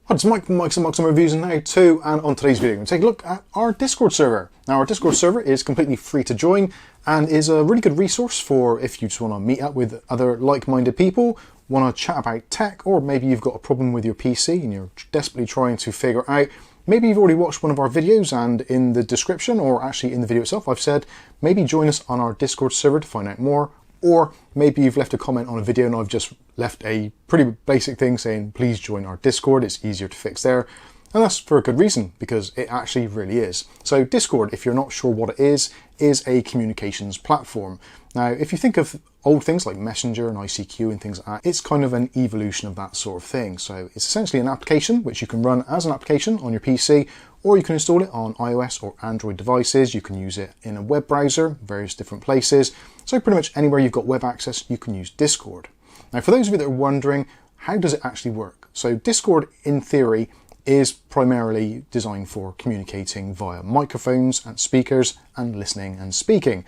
Hi, it's Mike from Mike's Unboxing Reviews and How To, and on today's video we're going to take a look at our Discord server. Now our Discord server is completely free to join and is a really good resource for if you just want to meet up with other like-minded people, want to chat about tech, or maybe you've got a problem with your PC and you're desperately trying to figure out. Maybe you've already watched one of our videos and in the description, or actually in the video itself, I've said maybe join us on our Discord server to find out more. Or maybe you've left a comment on a video and I've just left a pretty basic thing saying, please join our Discord, it's easier to fix there. And that's for a good reason, because it actually really is. So Discord, if you're not sure what it is a communications platform. Now, if you think of old things like Messenger and ICQ and things like that, it's kind of an evolution of that sort of thing. So it's essentially an application which you can run as an application on your PC, or you can install it on iOS or Android devices. You can use it in a web browser, various different places. So pretty much anywhere you've got web access, you can use Discord. Now, for those of you that are wondering, how does it actually work? So Discord, in theory, is primarily designed for communicating via microphones and speakers and listening and speaking.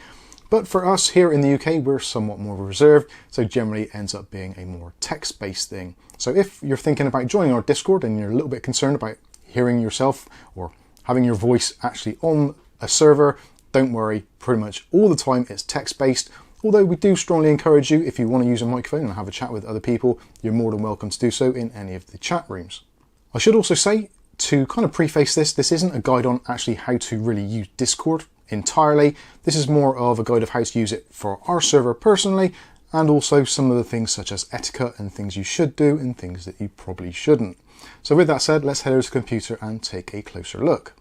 But for us here in the UK, we're somewhat more reserved, so generally it ends up being a more text-based thing. So if you're thinking about joining our Discord and you're a little bit concerned about hearing yourself or having your voice actually on a server, don't worry, pretty much all the time it's text-based. Although we do strongly encourage you, if you want to use a microphone and have a chat with other people, you're more than welcome to do so in any of the chat rooms. I should also say, to kind of preface this isn't a guide on actually how to really use Discord entirely. This is more of a guide of how to use it for our server personally, and also some of the things such as etiquette and things you should do and things that you probably shouldn't. So with that said, let's head over to the computer and take a closer look.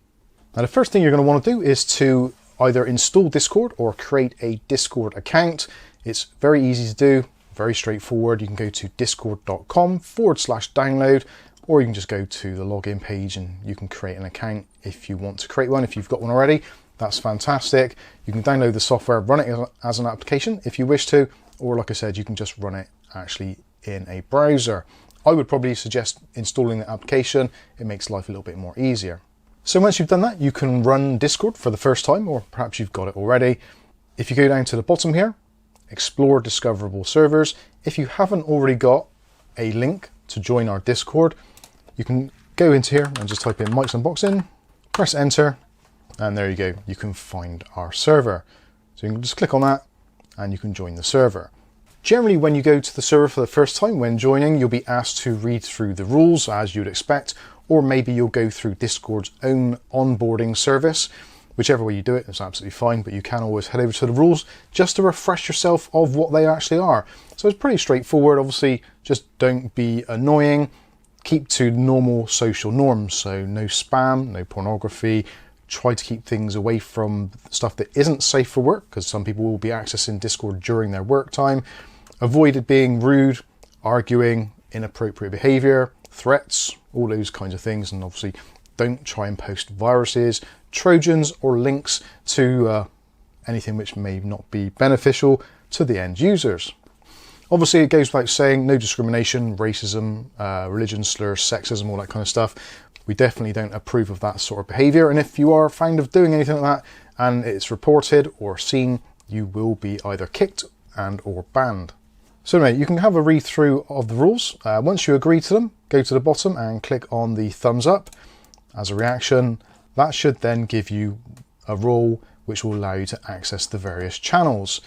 Now the first thing you're going to want to do is to either install Discord or create a Discord account. It's very easy to do, very straightforward. You can go to discord.com/download, or you can just go to the login page and you can create an account if you want to create one. If you've got one already, that's fantastic. You can download the software, run it as an application if you wish to, or like I said, you can just run it actually in a browser. I would probably suggest installing the application. It makes life a little bit more easier. So once you've done that, you can run Discord for the first time, or perhaps you've got it already. If you go down to the bottom here, explore discoverable servers. If you haven't already got a link to join our Discord, you can go into here and just type in Mike's Unboxing, press enter, and there you go. You can find our server. So you can just click on that and you can join the server. Generally, when you go to the server for the first time when joining, you'll be asked to read through the rules as you'd expect, or maybe you'll go through Discord's own onboarding service. Whichever way you do it is absolutely fine, but you can always head over to the rules just to refresh yourself of what they actually are. So it's pretty straightforward. Obviously, just don't be annoying. Keep to normal social norms. So no spam, no pornography. Try to keep things away from stuff that isn't safe for work, because some people will be accessing Discord during their work time. Avoid being rude, arguing, inappropriate behavior, threats, all those kinds of things. And obviously don't try and post viruses, trojans, or links to anything which may not be beneficial to the end users. Obviously it goes without saying, no discrimination, racism, religion slurs, sexism, all that kind of stuff. We definitely don't approve of that sort of behavior. And if you are found of doing anything like that and it's reported or seen, you will be either kicked and or banned. So anyway, you can have a read through of the rules. Once you agree to them, go to the bottom and click on the thumbs up as a reaction. That should then give you a role which will allow you to access the various channels.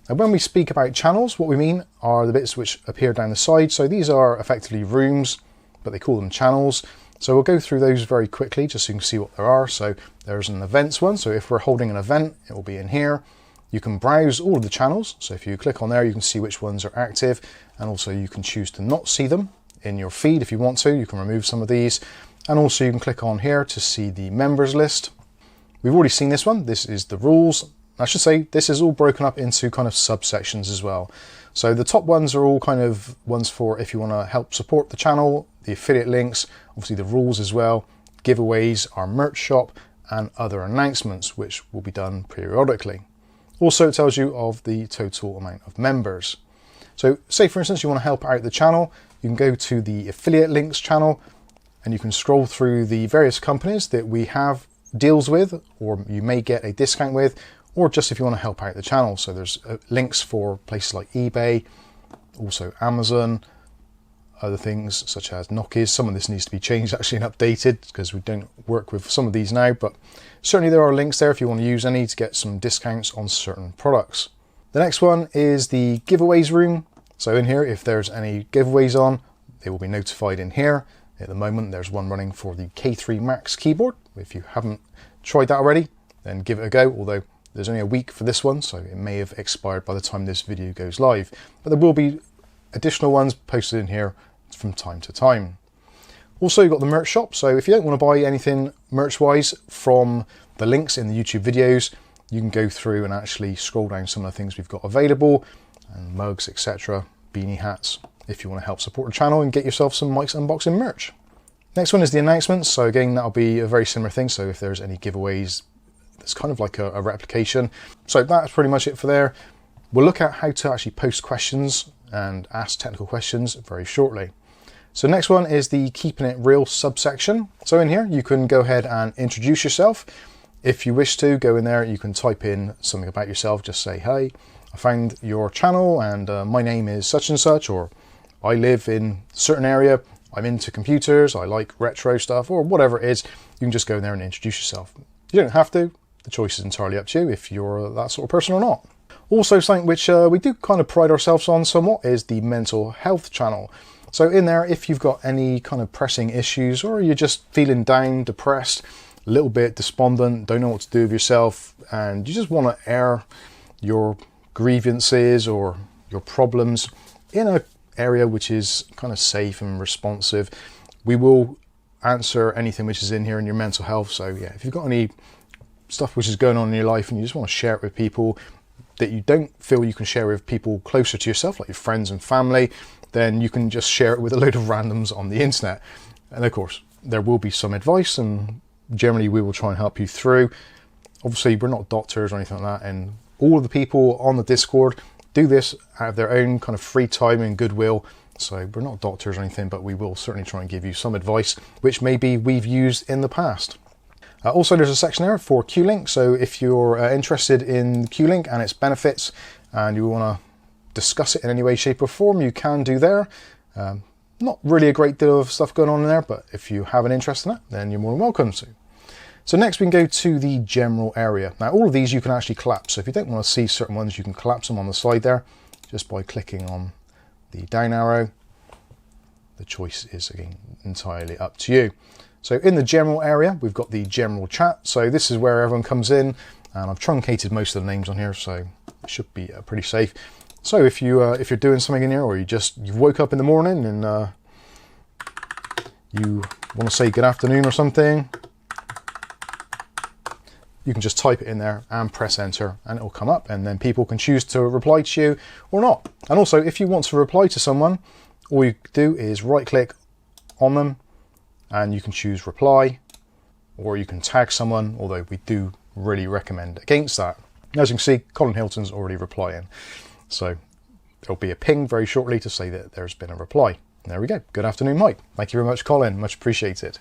And when we speak about channels, what we mean are the bits which appear down the side. So these are effectively rooms, but they call them channels. So we'll go through those very quickly just so you can see what there are. So there's an events one. So if we're holding an event, it will be in here. You can browse all of the channels. So if you click on there, you can see which ones are active, and also you can choose to not see them in your feed if you want to. You can remove some of these. And also you can click on here to see the members list. We've already seen this one. This is the rules. I should say this is all broken up into kind of subsections as well. So the top ones are all kind of ones for if you want to help support the channel, the affiliate links, obviously the rules as well, giveaways, our merch shop, and other announcements which will be done periodically. Also, it tells you of the total amount of members. So say for instance you want to help out the channel, you can go to the affiliate links channel and you can scroll through the various companies that we have deals with, or you may get a discount with, or just if you want to help out the channel. So there's links for places like eBay, also Amazon, other things such as Nokis. Some of this needs to be changed actually and updated because we don't work with some of these now, but certainly there are links there if you want to use any to get some discounts on certain products. The next one is the giveaways room. So in here, if there's any giveaways on, they will be notified in here. At the moment, there's one running for the K3 Max keyboard. If you haven't tried that already, then give it a go, although there's only a week for this one, so it may have expired by the time this video goes live. But there will be additional ones posted in here from time to time. Also, you've got the merch shop, so if you don't want to buy anything merch-wise from the links in the YouTube videos, you can go through and actually scroll down some of the things we've got available, and mugs, etc., beanie hats, if you want to help support the channel and get yourself some Mike's Unboxing merch. Next one is the announcements. So again, that'll be a very similar thing. So if there's any giveaways, it's kind of like a replication. So that's pretty much it for there. We'll look at how to actually post questions and ask technical questions very shortly. So next one is the Keeping It Real subsection. So in here, you can go ahead and introduce yourself. If you wish to, go in there, you can type in something about yourself. Just say, hey, I found your channel and my name is such and such, or I live in a certain area, I'm into computers, I like retro stuff, or whatever it is. You can just go in there and introduce yourself. You don't have to. The choice is entirely up to you if you're that sort of person or not. Also, something which we do kind of pride ourselves on somewhat is the mental health channel. So in there, if you've got any kind of pressing issues, or you're just feeling down, depressed, a little bit despondent, don't know what to do with yourself, and you just want to air your grievances or your problems in an area which is kind of safe and responsive, we will answer anything which is in here in your mental health. So yeah, if you've got any stuff which is going on in your life and you just want to share it with people that you don't feel you can share with people closer to yourself, like your friends and family, then you can just share it with a load of randoms on the internet. And of course, there will be some advice, and generally we will try and help you through. Obviously, we're not doctors or anything like that, and all of the people on the Discord do this out of their own kind of free time and goodwill. So we're not doctors or anything, but we will certainly try and give you some advice, which maybe we've used in the past. Also, there's a section there for Q-Link. So if you're interested in Q-Link and its benefits and you want to discuss it in any way, shape or form, you can do there. Not really a great deal of stuff going on in there, but if you have an interest in it, then you're more than welcome to. So next we can go to the general area. Now all of these you can actually collapse. So if you don't want to see certain ones, you can collapse them on the side there just by clicking on the down arrow. The choice is again entirely up to you. So in the general area, we've got the general chat. So this is where everyone comes in, and I've truncated most of the names on here, so it should be pretty safe. So if you're doing something in here, or you woke up in the morning and you want to say good afternoon or something, you can just type it in there and press enter, and it will come up, and then people can choose to reply to you or not. And also, if you want to reply to someone, all you do is right click on them and you can choose reply, or you can tag someone, although we do really recommend against that. As you can see, Colin Hilton's already replying. So there'll be a ping very shortly to say that there's been a reply. There we go. Good afternoon, Mike. Thank you very much, Colin. Much appreciated.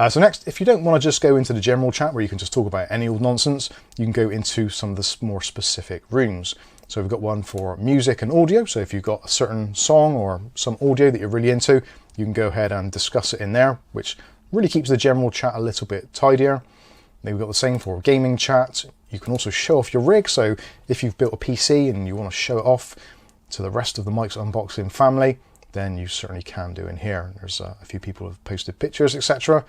So next, if you don't want to just go into the general chat where you can just talk about any old nonsense, you can go into some of the more specific rooms. So we've got one for music and audio. So if you've got a certain song or some audio that you're really into, you can go ahead and discuss it in there, which really keeps the general chat a little bit tidier. Then we've got the same for gaming chat. You can also show off your rig. So if you've built a PC and you want to show it off to the rest of the Mike's Unboxing family, then you certainly can do in here. There's a few people have posted pictures, etc.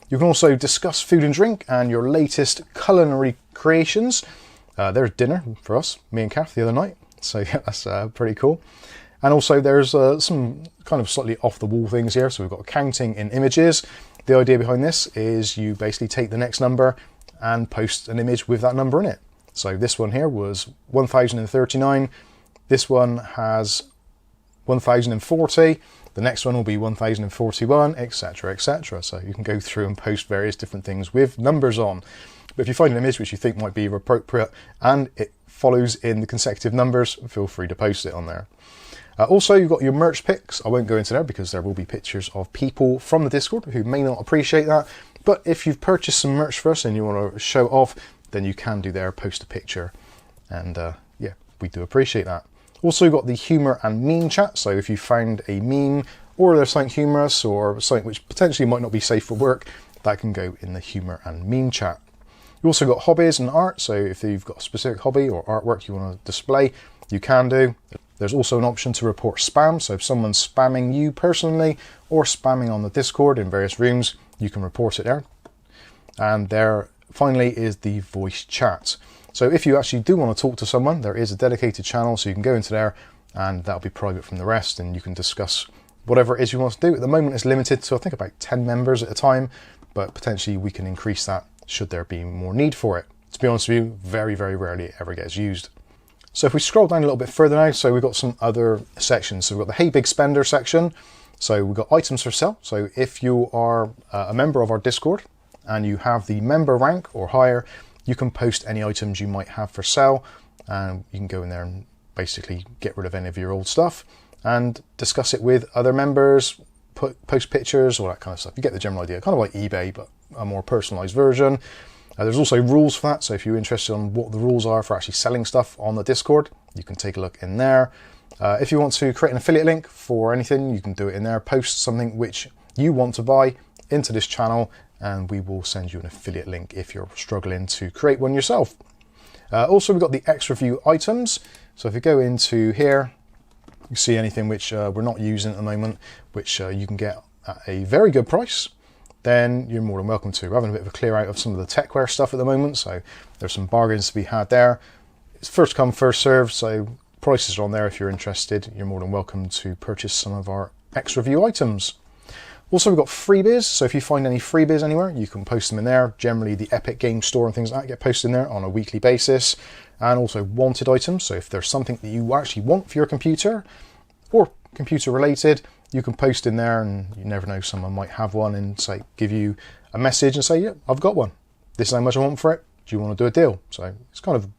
You can also discuss food and drink and your latest culinary creations. There's dinner for us, me and Kath, the other night. So yeah, that's pretty cool. And also there's some kind of slightly off the wall things here. So we've got counting in images. The idea behind this is you basically take the next number and post an image with that number in it. So this one here was 1039. This one has 1040. The next one will be 1041, etc., etc. So you can go through and post various different things with numbers on. But if you find an image which you think might be appropriate and it follows in the consecutive numbers, feel free to post it on there. Also, you've got your merch pics. I won't go into there because there will be pictures of people from the Discord who may not appreciate that. But if you've purchased some merch for us and you want to show it off, then you can do there, post a picture. And yeah, we do appreciate that. Also, you've got the humour and meme chat. So if you found a meme or there's something humorous or something which potentially might not be safe for work, that can go in the humour and meme chat. You've also got hobbies and art, so if you've got a specific hobby or artwork you want to display, you can do. There's also an option to report spam, so if someone's spamming you personally or spamming on the Discord in various rooms, you can report it there. And there finally is the voice chat. So if you actually do want to talk to someone, there is a dedicated channel, so you can go into there and that'll be private from the rest, and you can discuss whatever it is you want to do. At the moment it's limited to I think about 10 members at a time, but potentially we can increase that should there be more need for it. To be honest with you, very, very rarely it ever gets used. So if we scroll down a little bit further now, so we've got some other sections. So we've got the Hey Big Spender section. So we've got items for sale. So if you are a member of our Discord and you have the member rank or higher, you can post any items you might have for sale, and you can go in there and basically get rid of any of your old stuff and discuss it with other members, post pictures, all that kind of stuff. You get the general idea, kind of like eBay, but a more personalized version. There's also rules for that, so if you're interested on what the rules are for actually selling stuff on the Discord, you can take a look in there. If you want to create an affiliate link for anything, you can do it in there. Post something which you want to buy into this channel, and we will send you an affiliate link if you're struggling to create one yourself. Also, we've got the extra view items. So if you go into here, you see anything which we're not using at the moment, which you can get at a very good price, then you're more than welcome to. We're having a bit of a clear out of some of the techwear stuff at the moment, so there's some bargains to be had there. It's first come, first served, so prices are on there. If you're interested, you're more than welcome to purchase some of our extra view items. Also, we've got freebies, so if you find any freebies anywhere, you can post them in there. Generally, the Epic Game Store and things like that get posted in there on a weekly basis. And also wanted items, so if there's something that you actually want for your computer or computer related, you can post in there, and you never know, someone might have one and say, give you a message and say, yeah, I've got one. This is how much I want for it. Do you want to do a deal? So it's kind of a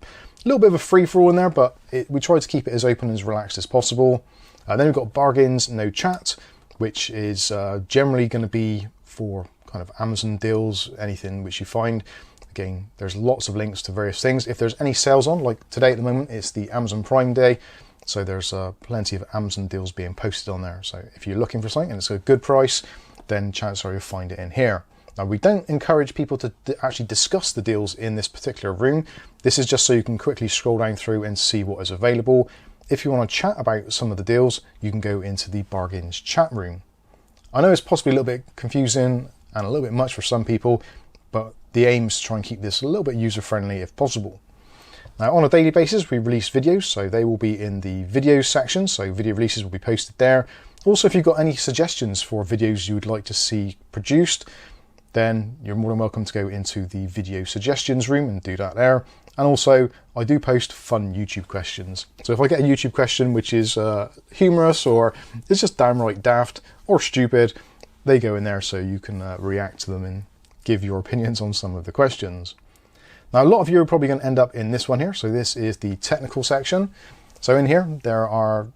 little bit of a free-for-all in there, but we try to keep it as open and as relaxed as possible. Then we've got bargains, no chat, which is generally going to be for kind of Amazon deals, anything which you find. Again, there's lots of links to various things. If there's any sales on, like today at the moment, it's the Amazon Prime Day. So there's plenty of Amazon deals being posted on there. So if you're looking for something and it's a good price, then chances are you'll find it in here. Now, we don't encourage people to actually discuss the deals in this particular room. This is just so you can quickly scroll down through and see what is available. If you want to chat about some of the deals, you can go into the bargains chat room. I know it's possibly a little bit confusing and a little bit much for some people, but the aim is to try and keep this a little bit user-friendly if possible. Now, on a daily basis, we release videos, so they will be in the videos section, so video releases will be posted there. Also, if you've got any suggestions for videos you would like to see produced, then you're more than welcome to go into the video suggestions room and do that there. And also, I do post fun YouTube questions. So if I get a YouTube question which is humorous or it's just downright daft or stupid, they go in there so you can react to them and give your opinions on some of the questions. Now, a lot of you are probably going to end up in this one here. So this is the technical section. So in here, there are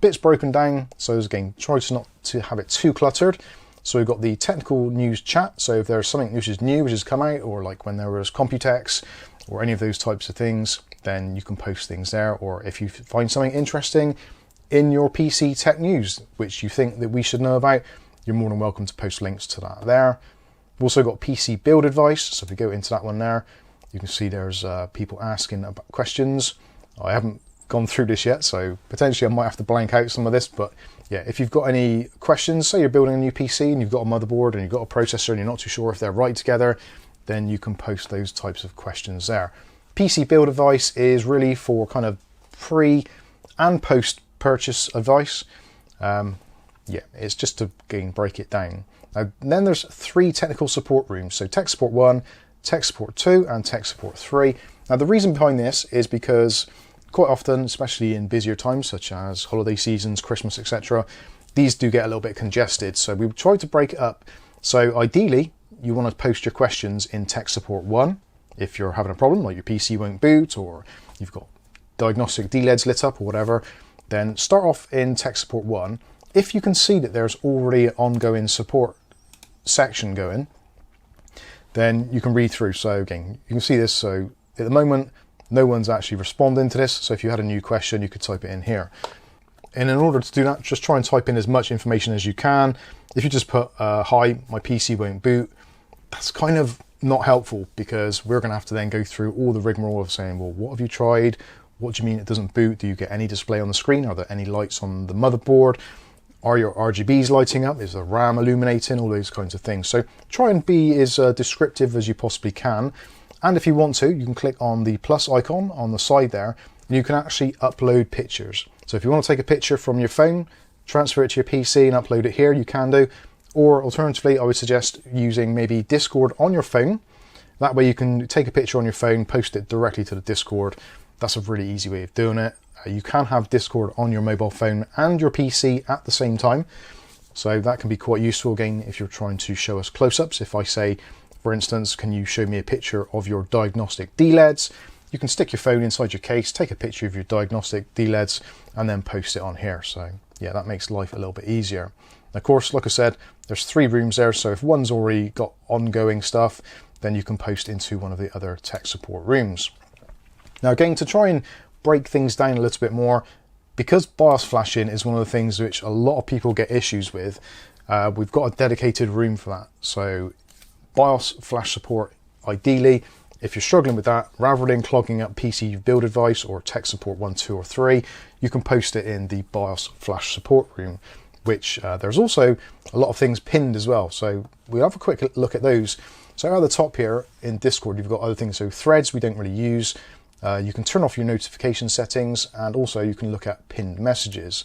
bits broken down. So again, try not to have it too cluttered. So we've got the technical news chat. So if there's something which is new, which has come out, or like when there was Computex or any of those types of things, then you can post things there. Or if you find something interesting in your PC tech news, which you think that we should know about, you're more than welcome to post links to that there. We've also got PC build advice. So if we go into that one there, you can see there's people asking about questions. I haven't gone through this yet, so potentially I might have to blank out some of this, but yeah, if you've got any questions, say you're building a new PC and you've got a motherboard and you've got a processor and you're not too sure if they're right together, then you can post those types of questions there. PC build advice is really for kind of pre and post purchase advice. Yeah, it's just to again break it down. Now, then there's 3 technical support rooms. So Tech Support 1, Tech Support 2 and Tech Support 3. Now the reason behind this is because quite often, especially in busier times such as holiday seasons, Christmas, etc., these do get a little bit congested. So we try to break it up. So ideally, you want to post your questions in Tech Support 1 if you're having a problem, like your PC won't boot or you've got diagnostic DLEDs lit up or whatever, then start off in Tech Support 1. If you can see that there's already an ongoing support section going, then you can read through. So again, you can see this. So at the moment, no one's actually responding to this. So if you had a new question, you could type it in here. And in order to do that, just try and type in as much information as you can. If you just put, hi, my PC won't boot, that's kind of not helpful, because we're going to have to then go through all the rigmarole of saying, well, what have you tried? What do you mean it doesn't boot? Do you get any display on the screen? Are there any lights on the motherboard? Are your RGBs lighting up? Is the RAM illuminating? All those kinds of things. So try and be as descriptive as you possibly can. And if you want to, you can click on the plus icon on the side there, and you can actually upload pictures. So if you want to take a picture from your phone, transfer it to your PC and upload it here, you can do. Or alternatively, I would suggest using maybe Discord on your phone. That way you can take a picture on your phone, post it directly to the Discord. That's a really easy way of doing it. You can have Discord on your mobile phone and your PC at the same time. So that can be quite useful, again, if you're trying to show us close-ups. If I say, for instance, can you show me a picture of your diagnostic DLEDs? You can stick your phone inside your case, take a picture of your diagnostic DLEDs, and then post it on here. So yeah, that makes life a little bit easier. Of course, like I said, there's 3 rooms there, so if one's already got ongoing stuff, then you can post into one of the other tech support rooms. Now again, to try and break things down a little bit more, because BIOS flashing is one of the things which a lot of people get issues with, we've got a dedicated room for that. So BIOS flash support, ideally, if you're struggling with that, rather than clogging up PC build advice or tech support 1, 2 or 3, you can post it in the BIOS flash support room, which there's also a lot of things pinned as well. So we'll have a quick look at those. So at the top here in Discord, you've got other things. So threads we don't really use. You can turn off your notification settings, and also you can look at pinned messages.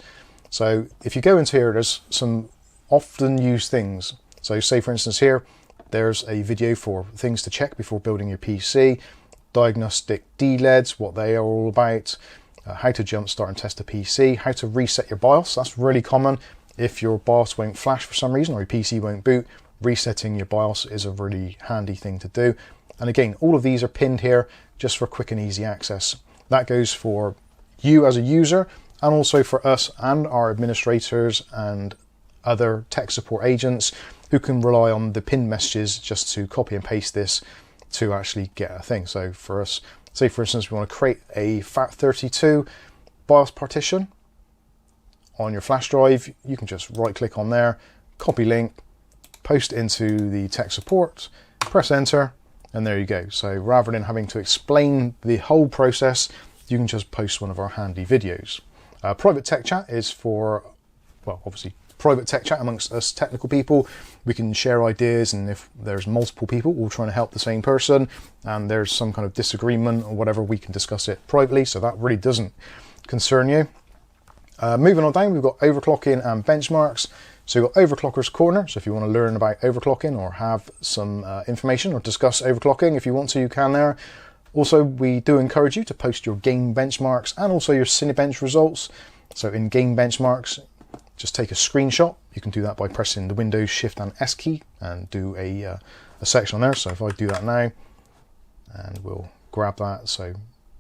So if you go into here, there's some often used things. So say for instance here, there's a video for things to check before building your PC, diagnostic DLEDs, what they are all about, how to jumpstart and test a PC, how to reset your BIOS. That's really common. If your BIOS won't flash for some reason or your PC won't boot, resetting your BIOS is a really handy thing to do. And again, all of these are pinned here just for quick and easy access. That goes for you as a user, and also for us and our administrators and other tech support agents who can rely on the pinned messages just to copy and paste this to actually get a thing. So for us, say for instance, we want to create a FAT32 BIOS partition on your flash drive, you can just right click on there, copy link, post into the tech support, press enter, and there you go. So rather than having to explain the whole process, you can just post one of our handy videos. Private tech chat is for, well, obviously private tech chat amongst us technical people. We can share ideas, and if there's multiple people all trying to help the same person and there's some kind of disagreement or whatever, we can discuss it privately, so that really doesn't concern you. Moving on down, we've got overclocking and benchmarks. So you've got Overclockers Corner, so if you want to learn about overclocking or have some information or discuss overclocking, if you want to, you can there. Also, we do encourage you to post your game benchmarks and also your Cinebench results. So in game benchmarks, just take a screenshot. You can do that by pressing the Windows Shift and S key and do a section on there. So if I do that now, and we'll grab that, so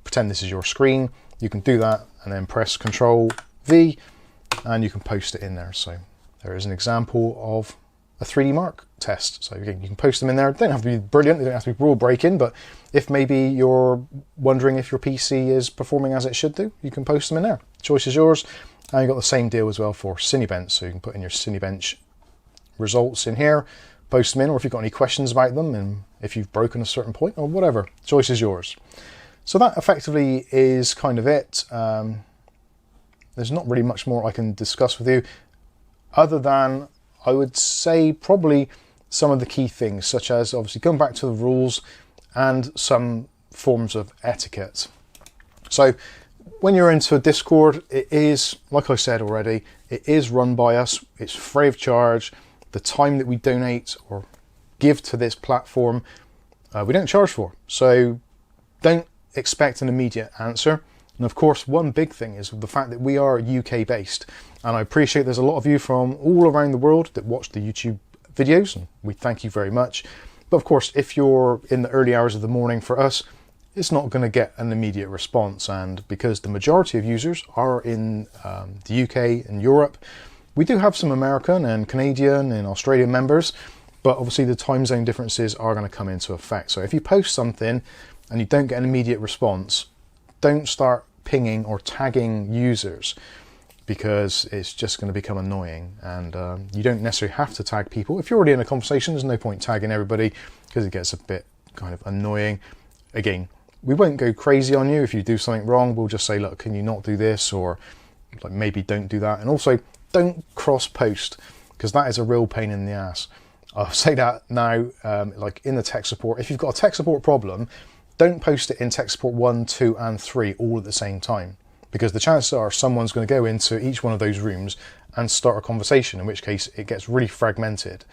pretend this is your screen, you can do that and then press Control V and you can post it in there. So there is an example of a 3D Mark test. So again, you can post them in there. They don't have to be brilliant, they don't have to be rule breaking, but if maybe you're wondering if your PC is performing as it should do, you can post them in there. Choice is yours. And you've got the same deal as well for Cinebench. So you can put in your Cinebench results in here, post them in, or if you've got any questions about them and if you've broken a certain point or whatever, choice is yours. So that effectively is kind of it. There's not really much more I can discuss with you, other than I would say probably some of the key things, such as obviously going back to the rules and some forms of etiquette. So when you're into a Discord, it is, like I said already, it is run by us. It's free of charge. The time that we donate or give to this platform, we don't charge for. So don't expect an immediate answer. And of course, one big thing is the fact that we are UK based. And I appreciate there's a lot of you from all around the world that watch the YouTube videos, and we thank you very much. But of course, if you're in the early hours of the morning, for us, it's not going to get an immediate response. And because the majority of users are in the UK and Europe, we do have some American and Canadian and Australian members, but obviously the time zone differences are going to come into effect. So if you post something and you don't get an immediate response, don't start pinging or tagging users. because it's just going to become annoying, and you don't necessarily have to tag people. If you're already in a conversation, there's no point tagging everybody because it gets a bit kind of annoying. Again, we won't go crazy on you if you do something wrong. We'll just say, look, can you not do this, or like maybe don't do that. And also don't cross post, because that is a real pain in the ass. I'll say that now, like in the tech support, if you've got a tech support problem, don't post it in tech support 1, 2 and 3 all at the same time, because the chances are someone's going to go into each one of those rooms and start a conversation, in which case it gets really fragmented.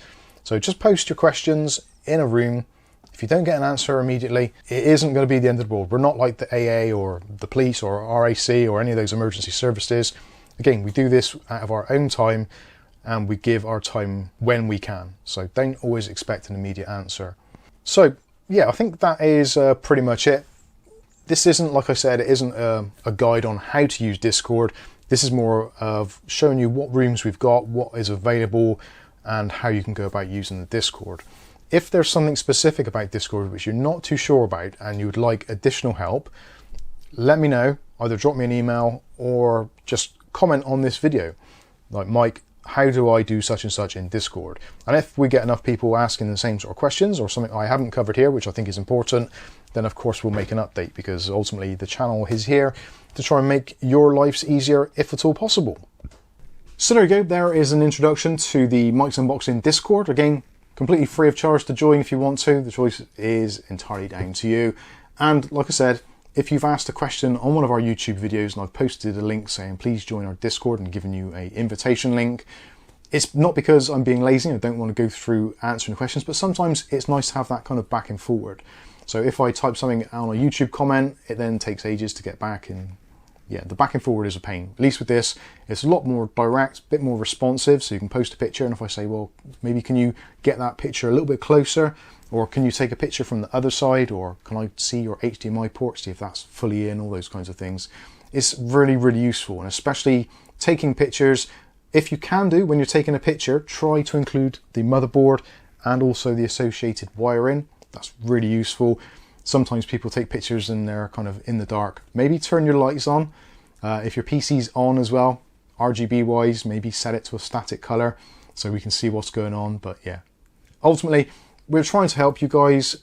So just post your questions in a room. If you don't get an answer immediately, it isn't going to be the end of the world. We're not like the AA or the police or RAC or any of those emergency services. Again, we do this out of our own time, and we give our time when we can. So don't always expect an immediate answer. So yeah, I think that is pretty much it. This isn't, like I said, it isn't a guide on how to use Discord. This is more of showing you what rooms we've got, what is available, and how you can go about using the Discord. If there's something specific about Discord which you're not too sure about and you would like additional help, let me know. Either drop me an email or just comment on this video. Like, Mike, how do I do such and such in Discord? And if we get enough people asking the same sort of questions, or something I haven't covered here, which I think is important, then of course we'll make an update, because ultimately the channel is here to try and make your lives easier if at all possible. So there you go, there is an introduction to the Mike's Unboxing Discord. Again, completely free of charge to join if you want to. The choice is entirely down to you. And like I said, if you've asked a question on one of our YouTube videos and I've posted a link saying please join our Discord and given you an invitation link, it's not because I'm being lazy and I don't want to go through answering questions, but sometimes it's nice to have that kind of back and forward. So if I type something on a YouTube comment, it then takes ages to get back, and yeah, the back and forward is a pain. At least with this, it's a lot more direct, a bit more responsive, so you can post a picture, and if I say, well, maybe can you get that picture a little bit closer, or can you take a picture from the other side, or can I see your HDMI port, see if that's fully in, all those kinds of things. It's really, really useful, and especially taking pictures. If you can do, when you're taking a picture, try to include the motherboard and also the associated wiring. That's really useful. Sometimes people take pictures and they're kind of in the dark. Maybe turn your lights on. If your PC's on as well, RGB wise, maybe set it to a static color so we can see what's going on. But yeah, ultimately, we're trying to help you guys.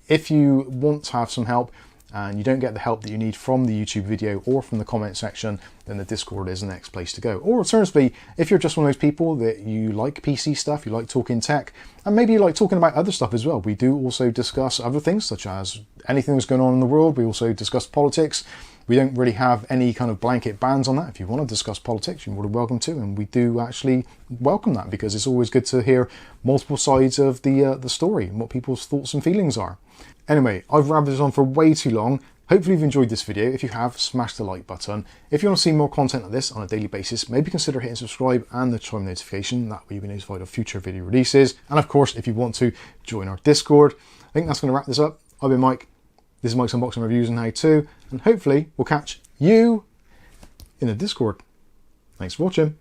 If you want to have some help and you don't get the help that you need from the YouTube video or from the comment section, then the Discord is the next place to go. Or alternatively, if you're just one of those people that you like PC stuff, you like talking tech, and maybe you like talking about other stuff as well. We do also discuss other things, such as anything that's going on in the world. We also discuss politics. We don't really have any kind of blanket bans on that. If you want to discuss politics, you're more than welcome to, and we do actually welcome that, because it's always good to hear multiple sides of the story and what people's thoughts and feelings are. Anyway, I've rambled this on for way too long. Hopefully you've enjoyed this video. If you have, smash the like button. If you want to see more content like this on a daily basis, maybe consider hitting subscribe and the chime notification. That way you'll be notified of future video releases. And of course, if you want to, join our Discord. I think that's going to wrap this up. I've been Mike. This is Mike's Unboxing Reviews and How To. And hopefully we'll catch you in the Discord. Thanks for watching.